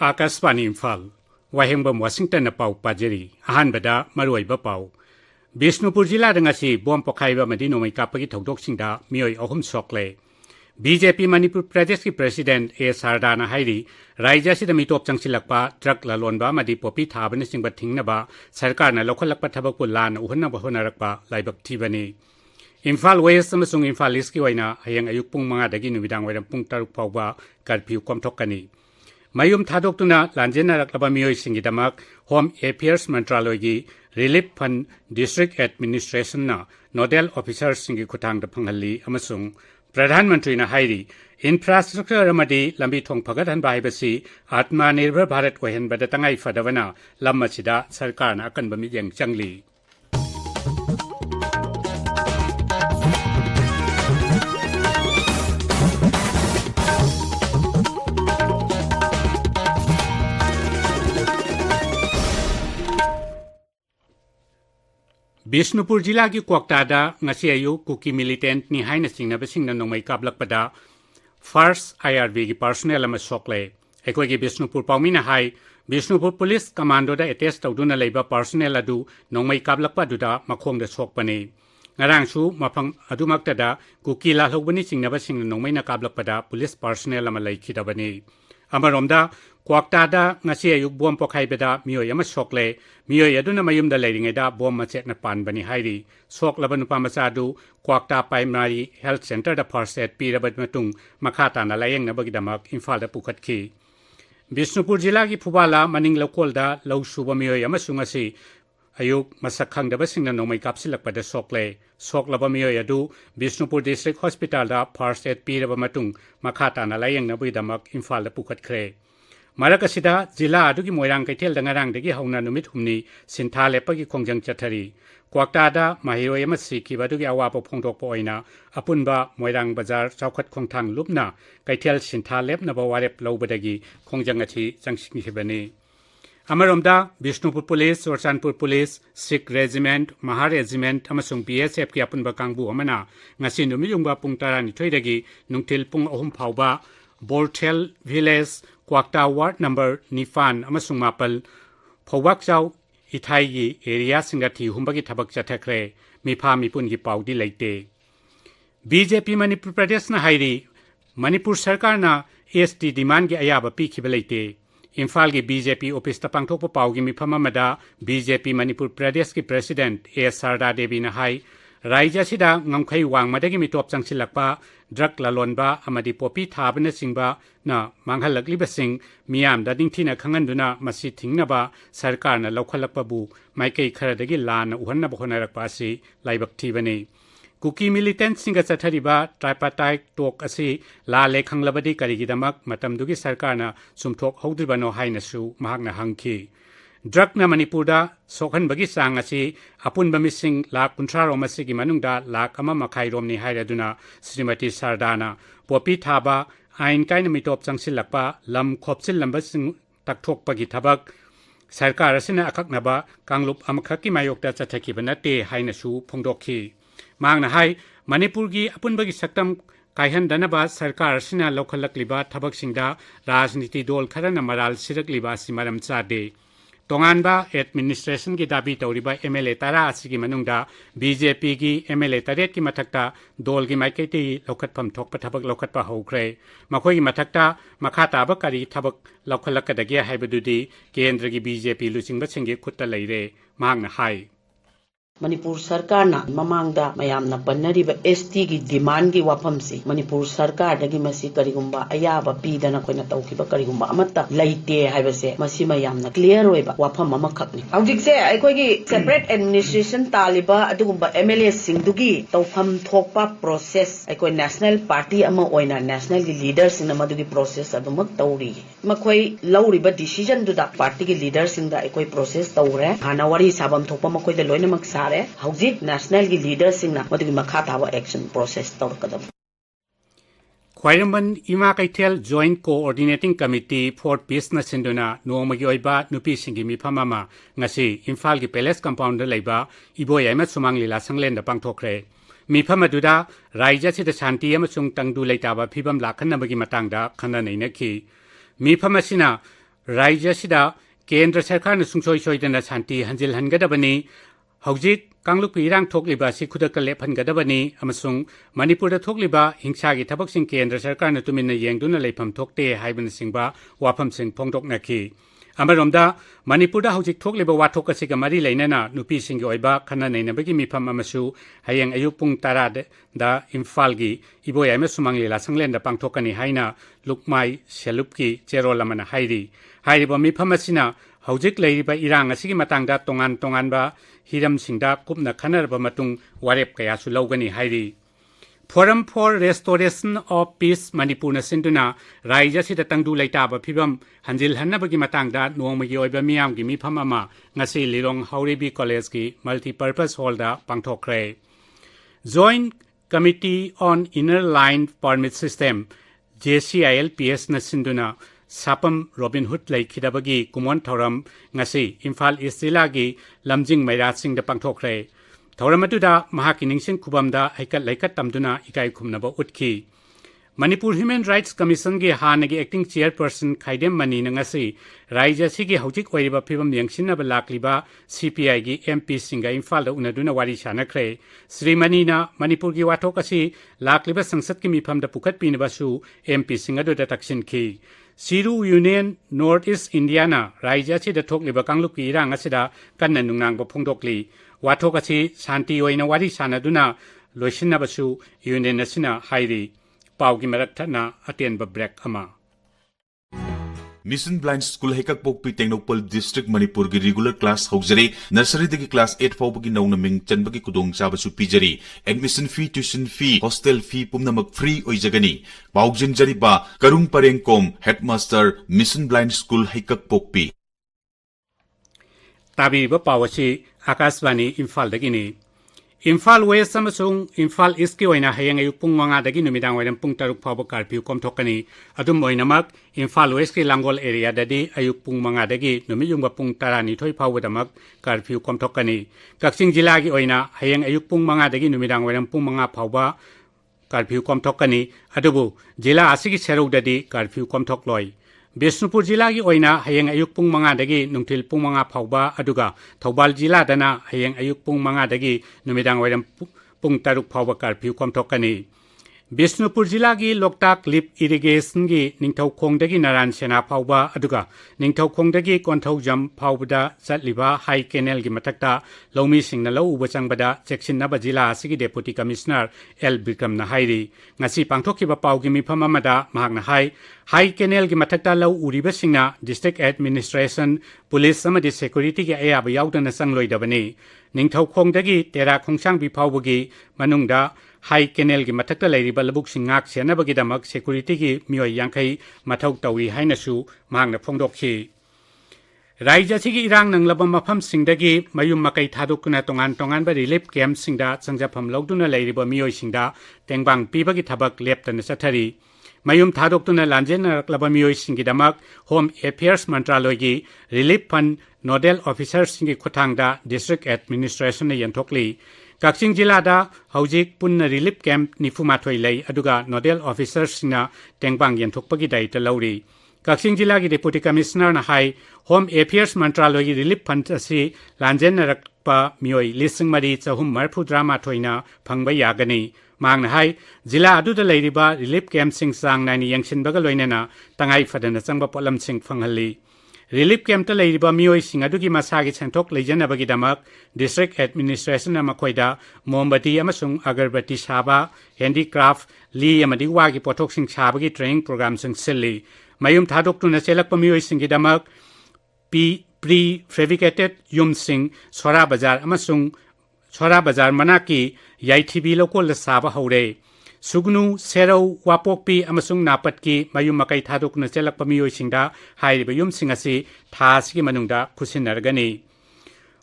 Akaswani Imphal Wahengbam Washington na pau pajeri ahanbada maruiba pau Bishnupur jila ngasi bom pokhaiba madino mai kapagi thodok singda mioi ahum sokle BJP Manipur Pradesh ki President A Sardana hairi raija sida mitop changsilakpa drug lalonba madi popi thabane singba thingnaba sarkar na lokhalakpa thabak pu lan uhunna bahonarakpa laibak thibani Imphal West amasung Imphal East ki waina hayang ayuk pung manga dagi numidang wairam pung taruk phawba curfew komthokani Mayum thadokuna lanjena raklaba mioi singidamak Home Affairs Mantraloy Relief Fund District Administration na Nodal Officers singi khutang da phangali amasung Pradhan Mantri na hairi infrastructure amadi lambi thong phagathan bai basi Atma Nirbhar Bharat ohen bada tangai fadavana lamma sida sarkar na akan bami jeng changli Bishnupur jila ki Kwaktada ngasi ayu kuki militant ni haina singna basingna nongmai kablakpada first IRV ki personnel ama sokle ekoi ki Bishnupur paumina hai Bishnupur Police Commando da attest tawduna leiba personnel adu nongmai kablakpa duda makhong da sokpani ngarang su mafang adumakta da kuki la lobani singna basingna nongmai na kablakpada police personnel ama laikhidabani amaromda Kwaktada ngasi ayu bom pokhaibeda mioi ama sokle mioi aduna mayumda leiringeda bom machet na panbani hairi soklaba nupa masadu Kwakta Primary Health Center da first aid pirabat matung makhata na layeng na bagidamak Imphal da pukhatki Bishnupur jila ki Phubala maning lokolda lausuba mioi ama sungasi ayuk masakhang da basingna nomai kapsilakpada sokle soklaba mioi adu Bishnupur District Hospital da first aid piraba matung makhata na layeng na bagidamak Imphal da pukhatkre Marakasida jila adugi moirang kaitel dangarang dagi hauna numit humni sintha lepagi khongjang chathari Kwaktada mahiro yama sikhi badugi awapo phongdok po oina apunba moirang bazar chawkhat khongthang lupna kaitel sintha lepna bawarep lobadagi khongjang achi changsinghi bani Amaromda Bishnupur Police Sorchanpur Police Sikh Regiment Mahar Regiment amasung BSF ki apunba kangbu amana ngasi numiyungba pung tarani thoidagi nungtil pung ahum phawba Bortel Village Kwakta Ward number Nifan amasung mapal Phawak Chau Ithai gi area singati humbagi thabak chathakre mipha mipun gi paudi leite BJP Manipur Pradesh na hairi Manipur sarkar na ST demand gi ayaba pi khibeleite Imphal gi BJP office ta pangthokpa paugi mifama mada BJP Manipur Pradesh ki President A Sarda Devi na hai Raija sida ngamkhai wangmadagi mitop changsilakpa drug lalonba amadi popi thabana singba na manghalakli basing miyam da dingthina khanganduna masi thingnaba sarkar na lokhalakpa bu maikai kharadagi lana uhanna bhonarakpa si laibak thibani kuki militant singa chathariba tripartite talk asi la lekhanglabadi karigidamak matamdugi sarkar na sumthok howdribano haina su mahakna hangki Drug na Manipurda sokhan bagi sang asi apun bamising lak kuntraro masigi manungda lak ama makai romni hairaduna Srimati Sardana popi thaba ain kaina mitop changsilakpa lam khopsil lambasing takthok pagi thabak sarkar asina akaknaba kanglup amakhaki mayokta chathaki banate haina su phongdokhi mangna hai Manipur gi apun bagi saktam kaihan danaba sarkar asina lokhalakliba thabak singda rajniti dol kharana maral sirakliba simaram chade Tonganba administration ki dabi tauriba MLA tara asigi manungda BJP ki MLA taret ki mathakta dol ki maiketi lokhatpham thokpa thabak lokhatpa hokre makhoi ki mathakta makhata ba kari thabak lokhalakadagi haibadudi kendra ki BJP luchingba singi khutta leire mangna hai Manipur Sarkar na mamangda mayam na panariba ST ki demand ki wafam si Manipur Sarkar dagi masi karigumba ayaba pida na koina tawkiba karigumba amata laite haibase masi mayam na clear oiba wafam mama khakni aujikse aikoi ki separate administration taliba adugumba MLA singdugi tawfam thokpa process aikoi national party ama oina national ki leaders sing na madugi process adumak tawri makhoi lauriba decision du da party ki leaders sing da aikoi process tawre hanawari sabam thokpa makhoi da loina mak Howjik national ki leaders sing na madugi makhata wa action process tawkadam Khwairamban Ima Kaitel Joint Coordinating Committee for Peace na sinduna nomagi oiba nupi singi miphamama ngasi Imphal ki Palace Compound da leiba iboy ama sumang lila sanglen da pangthokre miphamaduda raija sida shanti amasung tangdu leitaba phibam lakhanabagi matangda khana nainakhi miphamasina Raija sida Kendra Sarkar na sungsoi soidana santi hanjil hangadabani Haujik Kangluk irang thokliba si khudaka lephan gadabani amasung Manipur da thokliba hingsa gi thabak sing Kendra Sarkar na tuminna yengduna lepham thokte haiban singba wafam sing phongdok nakhi Amaromda Manipur da haujik thokliba wathok asiga mari leinana nupi singi oiba khana nainabagi mifam amasu hayeng ayuk pung tara da Imphal gi iboy ama sumangli la sanglen da pangthokani haina lukmai selupki cherolamana hairi hairiba mifam asina haujik leiriba irang asigi matangda tongan ba hiram singda kupna khanarba matung warep kaya su lawgani hairi Forum for Restoration of Peace Manipur na sinduna Raija sida tangdu laitaba phibam hanjil hannabagi matangda nongmagi oiba miyamgi mifam ama ngasi Lirong Hauribi College ki multi-purpose hall da pangthokre Joint Committee on Inner Line Permit System JCILPS na sinduna Sapam Robin Hood laikhidabagi kumon thoram ngasi Imphal East Jilagi lamjing maira sing da pangthokre Thauramatuda mahaki ningsing kubamda haikat laikat tamduna ikai khumnaba utki Manipur Human Rights Commission gi hanagi acting chairperson Khaidem Mani ngasi Raija sigi haujik oiriba phibam yangsinaba lakliba CPI gi MP singa Imphal da unaduna wari sanakre Sri Mani na Manipur gi wathok asi lakliba sangsad ki mifam da pukat pinabasu MP singa do da taksin ki Siru Union Northeast Indiana Raija chi da thokliba kangluk ki irang asida kanna nungnang ba phongdokli wathok asi santi oina wari sanaduna loisinabasu union asina hairi paugi marathana atenba break ama Mission Blind School Hekak Pokpi Tengnopal District Manipur gi regular class haujari nursery dagi class 8 fawbagi nauna ming chanbagi kudong chabasu pijari admission fee tuition fee hostel fee pumnamak free oijagani paujin jari ba karung parengkom headmaster Mission Blind School Hekak Pokpi Tabi ba pawasi Akaswani Imphal dagini Imphal West amasung Imphal East ki oina hayang ayuk pung manga dagi numidang waidang pung taruk pawba curfew komthokani adum oinamak Imphal West ki Langol area dadi ayuk pung manga dagi numiyungba pung tarani thoi pawbadamak curfew komthokani Kaksing jila ki oina hayang ayuk pung manga dagi numidang waidang pung manga pawba curfew komthokani adubu jila asigi serau dadi curfew komthokloi Bisnupur jila gi oina hayeng ayuk pung manga dagi nungtil pung manga phawba aduga Thobal jila dana hayeng ayuk pung manga dagi numidang waidam pung taruk phawba curfew komthokani Bisnupur jila gi Loktak Lip Irrigation gi Ningthaukhong dagi Naran Sena phawba aduga Ningthaukhong dagi Konthau Jam phawbada chatliba High Canal gi mathakta Lomi singna lo uba changbada Cheksinaba jila asigi Deputy Commissioner L Bikram na hairi ngasi pangthokiba pawgi mifam amada mahakna High Canal gi mathakta lo uriba singna District Administration Police amadi Security gi ayaba yaudana sangloidabani Ningthaukhong dagi Tera Khongsang bi phawbagi manungda High Canal gi mathakta leiriba labuk singak senabagi damak security gi mioi yangkai mathau tawi hainasu mahakna phongdokhi Raija sigi irang nanglaba mafam singdagi mayum makai thadukuna tongan ba relief camp singda changjapam logduna leiriba mioi singda tengbang pibagi thabak leptana sathari mayum thadokduna lanjena raklaba mioi singi damak Home Affairs Mantraloy gi relief fund nodal officer singi khothangda district administration na yanthokli Kaksing jila da haujik punna relief camp nifumathoi lei aduga nodal officers sina tengbang yanthokpagi daita lauri Kaksing jila gi Deputy Commissioner na hai Home Affairs Mantraloy gi relief fund asi lanjen rakpa mioi lising mari chahum marphu drama thoina phangba yagani mangna hai jila aduda leiriba relief camp sing sang nani yangshin baga loinena tangai fadana changba polam sing phanghalli Relief camp ta leiriba mioi sing adugi masagi chanthok leijanabagi damak District Administration na makoida Mombati amasung agarbati saba handicraft li amadi wagi pothok sing sabagi training program sing silli mayum thadok tu na selakpa mioi singi damak pre-fabricated yum sing Sora Bazar amasung Sora Bazar manaki yaithibi lokol saba haure Sugnu Serau Wapokpi amasung napatki mayum makai thadok na selakpa mioi singda hairiba yum singasi thasigi manungda khusinargani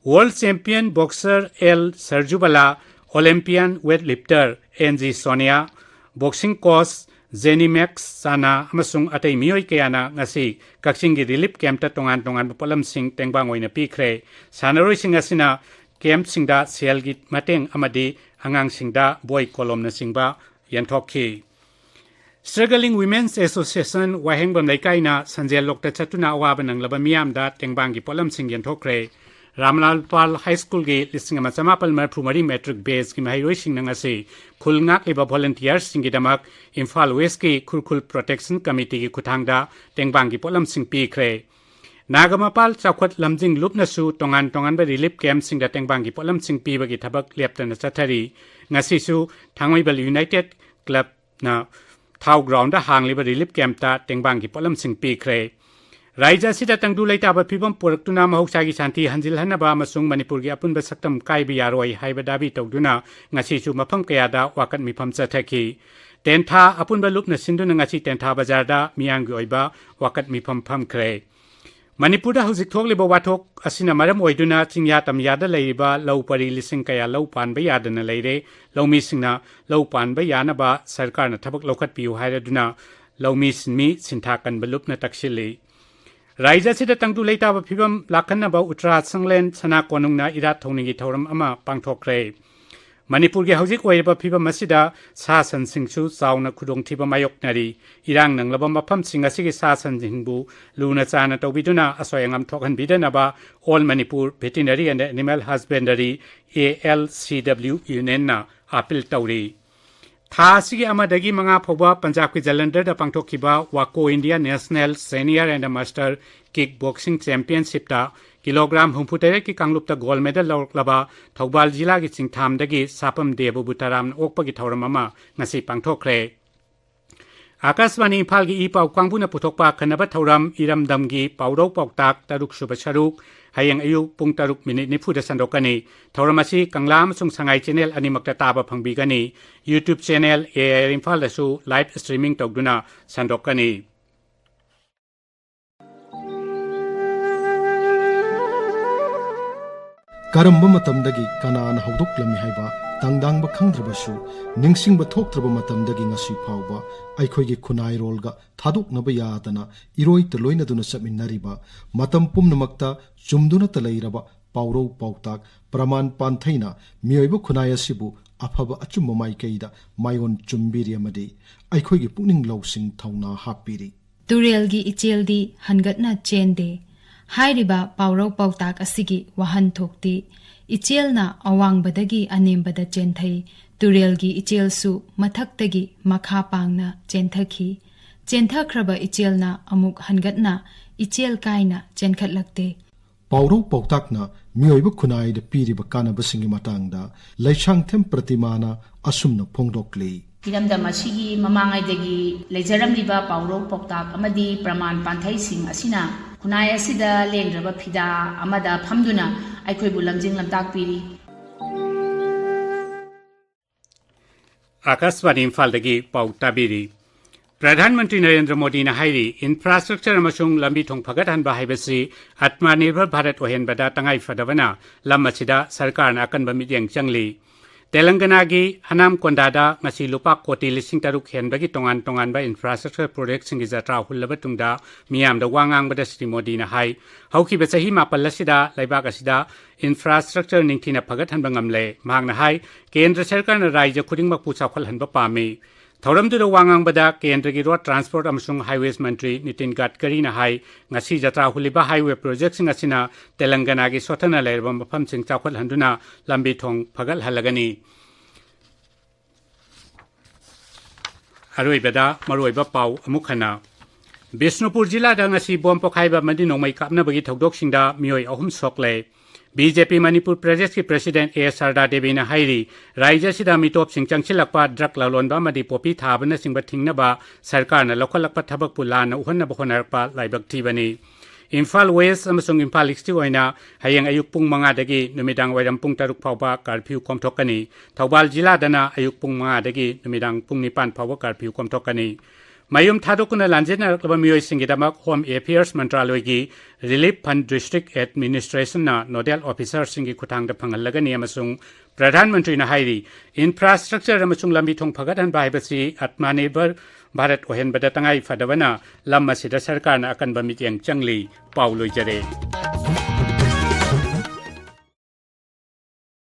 World Champion Boxer L Sarjubala Olympian Weightlifter NG Sonia Boxing Coach Jenny Max Sana amasung atay mioi kayana ngasi kaksingi relief camp ta tongan papalam sing tengbang oina pikre sanaroi singasina camp singda selgi mateng amadi angang singda boy kolom na singba yanthokhi Struggling Women's Association Wahengbam Laikaina Sanjel Lokta Chatuna Awaba Nanglaba Miamda Tengbangi Polam Singyan Thokre Ramlal Pal High School Ge listing Samapal Marpumari Metric Base Ki Mahiroi Singnangase Khulngak Liba Volunteers Singidamak Imphal West Ki Khulkhul Protection Committee Ki Kuthangda Tengbangi Polam Sing Pikre Nagamapal Chakwat Lamjing Lupnasu Tongan Tongan Ba Relief Camp Singda Tengbangi Polam Sing Pibagi Thabak Leptana Chathari Ngasisu Thangwibal United Club na Thau ground da hangliba relief camp ta tengbangi polam sing pikre Raija sida tangdu laita ba phibam puraktuna mahoksagi shanti hanjil hanaba amasung manipur gi apunba saktam kaibi yaroi haiba dabi tawduna ngasi chu mafam kayada wakat mifam chathaki tentha apunba lupna sinduna ngasi tentha bazar da miyang gi oiba wakat mifam phamkre Manipur da hauzik thokliba wathok asina maram oiduna chingya tamyada leiba lau pari lising kaya lau panba yadana leire laumi singna lau panba yanaba sarkar na thabak lokhat piu hairaduna laumi sinmi sinthakan balupna takshili Raija sida tangdu leita ba phibam lakhanna ba utra sanglen sana konungna irat thongningi thoram ama pangthokre Manipur ge hauzik oiba phibam asida sa san singchu chauna khudong thiba mayoknari irang nanglaba mafam sing asigi sa san jingbu luna chana tobiduna asoyangam thokhan bidana ba All Manipur Veterinary and Animal Husbandry ALCW Union na appeal tawri Tha asigi amadagi manga phoba Punjab ki Jalandhar da pangthokhiba Wako India National Senior and Master Kickboxing Championship ta kilogram humputere ki kanglupta gold medal lawlaba Thoubal jila gi chingthamdagi sapam debu butaram okpagi thauramama ngasi pangthokre Akaswani Imphal gi ipau kwangpuna puthokpa khanaba thauram iramdamgi paurau pauktak taruk suba saruk hayang ayu pung taruk minute nifuda sandokani thauramasi kangla amasung sangai channel animakta taba phangbigani YouTube channel AIR Imphal dasu live streaming tawduna sandokani Karamba matamdagi kanaan haudoklami haiba tangdangba khangdrabasu ningsingba thoktraba matamdagi ngasi phawba aikhoigi khunai rolga thadoknaba yadana iroi te loina duna chapminnariba matam pumnamakta chumduna talairaba paurau pautak praman panthaina mioiba khunai asibu afaba achumma maikeida mayon chumbiri amadi aikhoigi pukning lawsing thauna hapiri Turelgi icheldi hangatna chende Hairiba paurau pautak asigi wahan thokti ichelna awangbadagi anembada chenthai turelgi ichelsu mathaktagi makha pangna chenthaki chenthakhraba ichelna amuk hangatna ichel kaina chenkhatlakte paurau pautakna mioiba khunai de piriba kanabasingi matangda laishangthem pratimana asumna phongdokli Hiramda masigi mamangaidagi lejaramliba paurau pautak amadi praman panthai sing asina Kunai asida lengraba phida amada phamduna aikhoibu lamjing lamtak piri Akaswani Imphal dagi pau tabiri Pradhan Mantri Narendra Modi na hairi infrastructure amasung lambi thong phagathan ba haibasi Atmanirbhar Bharat ohenbada tangai fadabana lammasida sarkar na akanba mityang changli Telangana gi Hanam Kondada ngasi lupa koti lising taruk henbagi tongan ba infrastructure project singi jatra hullaba tungda miyam da wangang bada Sri Modi na hai hauki ba sahi mapal lasida laibak asida infrastructure ningthina phagathan bangamle magna hai kendra sarkar na raija khudingmak pucha kholhanba pami Thoramdura wangang bada kendra gi road transport amasung highways mantri Nitin Gadkari na hai ngasi jatra huliba highway project singa sina Telangana gi sothana leirba mafam sing chakhol handuna lambi thong phagal halagani Aroibada maroiba pau amukhana Bishnupur jila da ngasi bom pokhaiba madi nongmai kapna bagi thodok singda mioi ahum sokle BJP Manipur Pradesh ki President A. Sarda Devi na hairi Raija sida mitop sing changchilakpa drug lalonba madi popi thabana singba thingnaba sarkar na lokhalakpa thabak pulana uhonna bokhonarpa laibak thibani Imphal West amasung Imphal East oina hayang ayuk pung manga dagi numidang wairam pung taruk phawba curfew komthokani Thoubal jila dana ayuk pung manga dagi numidang pung nipan phawba curfew komthokani Mayum thadokuna lanjena klaba mioi singidamak Home Affairs Mantraloy gi Relief Fund District Administration na Nodal Officer singi kuthangda phangalagani amasung Pradhan Mantri na hairi infrastructure amasung lambi thong phagadan baibasi Atmanirbhar Bharat ohenbada tangai fadabana lammasida sarkar na akanba mityang changli pauloi jare